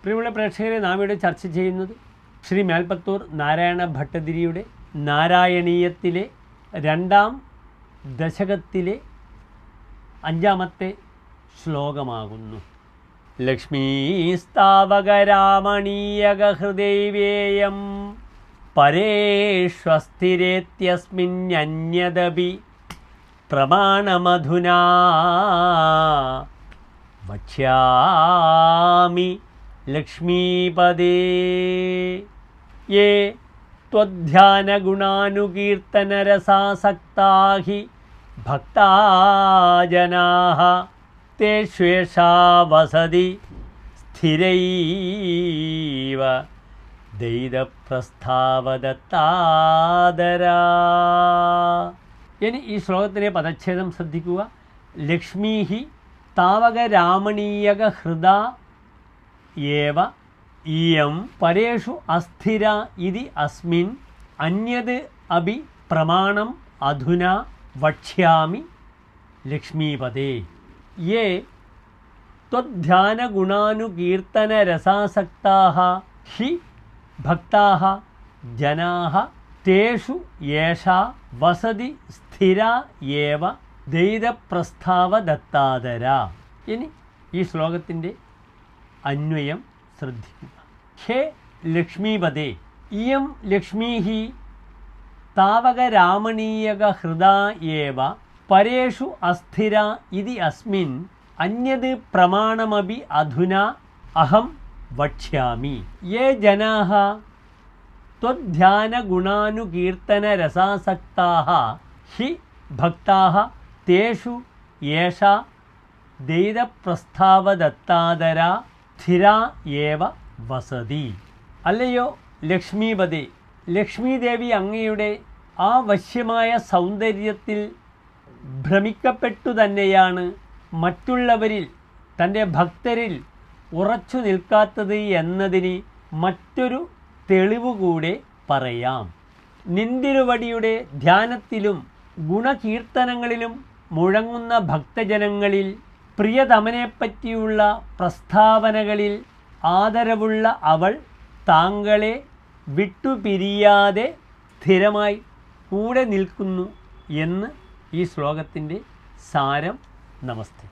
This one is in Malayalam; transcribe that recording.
പ്രിയമുള്ള പ്രേക്ഷകരെ, നാം ഇവിടെ ചർച്ച ചെയ്യുന്നത് ശ്രീ മേൽപ്പത്തൂർ നാരായണ ഭട്ടതിരിയുടെ നാരായണീയത്തിലെ 2-ാം ദശകത്തിലെ 5-ാമത്തെ ശ്ലോകമാകുന്നു. ലക്ഷ്മീസ്താവകരാമണീയകഹൃദൈവേയം പരേഷ്വസ്ഥിരേത്യസ്മിന്യന്യദപി പ്രമാണമധുനാ വക്ഷ്യാമി ലക്ഷ്മീപദേ. യേ ത്വധ്യാനഗുണാനുകീർത്തനരസാസക്താ ഹി ഭക്താ ജനാഃ തേഷ്വേഷാ വസതി സ്ഥിരൈവ ദൈതപ്രസ്ഥാവദത്താദരാ. ഇനി ഈ ശ്ലോകത്തിലെ പദച്ഛേദം ശ്രദ്ധിക്കുക. ലക്ഷ്മീഹി താവകരാമണീയക ഹൃദാ ഏവ ഇയം പരേഷു അസ്ഥിര ഇതി അസ്മിൻ അന്യത് അഭി പ്രമാണം അധുനാ വക്ഷ്യാമി ലക്ഷ്മീപദേ. യേ ത്വധ്യാനഗുണാനുകീർത്തനരസാസക്താഃ ഹി ഭക്താഃ ജനാഃ തേഷു യേഷാ വസതി സ്ഥിരാ ഏവ ദൈതപ്രസ്ഥാവദത്താദരാ. ഇനി ഈ ശ്ലോകത്തിൻ്റെ അന്വയം ശ്രദ്ധിക്കുക. ഹേ ലക്ഷ്മീപദേ, ഇയം ലക്ഷ്മീഹി താവകരാമണീയക ഹൃദാ ഏവ പരേഷു അസ്ഥിര ഇതി അസ്മിൻ അന്യത് പ്രമാണമപി അധുനാ അഹം വക്ഷ്യാമി. യേ ജനാഃ ത്വധ്യാനഗുണാനുകീർത്തനരസാസക്താഃ ഹി ഭക്താഃ തേഷു യേഷാ ദൈതപ്രസ്ഥാവദത്താദരാ സ്ഥിരാ ഏവ വസതി. അല്ലയോ ലക്ഷ്മീപദേ, ലക്ഷ്മീദേവി അങ്ങയുടെ ആ വശ്യമായ സൗന്ദര്യത്തിൽ ഭ്രമിക്കപ്പെട്ടു തന്നെയാണ് മറ്റുള്ളവരിൽ, തൻ്റെ ഭക്തരിൽ ഉറച്ചു നിൽക്കാത്തത് എന്നതിന് മറ്റൊരു തെളിവുകൂടെ പറയാം. നിന്തിരുവടിയുടെ ധ്യാനത്തിലും ഗുണകീർത്തനങ്ങളിലും മുഴങ്ങുന്ന ഭക്തജനങ്ങളിൽ പ്രിയതമനെപ്പറ്റിയുള്ള പ്രസ്താവനകളിൽ ആദരവുള്ള അവൾ താങ്കളെ വിട്ടുപിരിയാതെ സ്ഥിരമായി കൂടെ നിൽക്കുന്നു എന്ന് ഈ ശ്ലോകത്തിൻ്റെ സാരം. നമസ്തേ.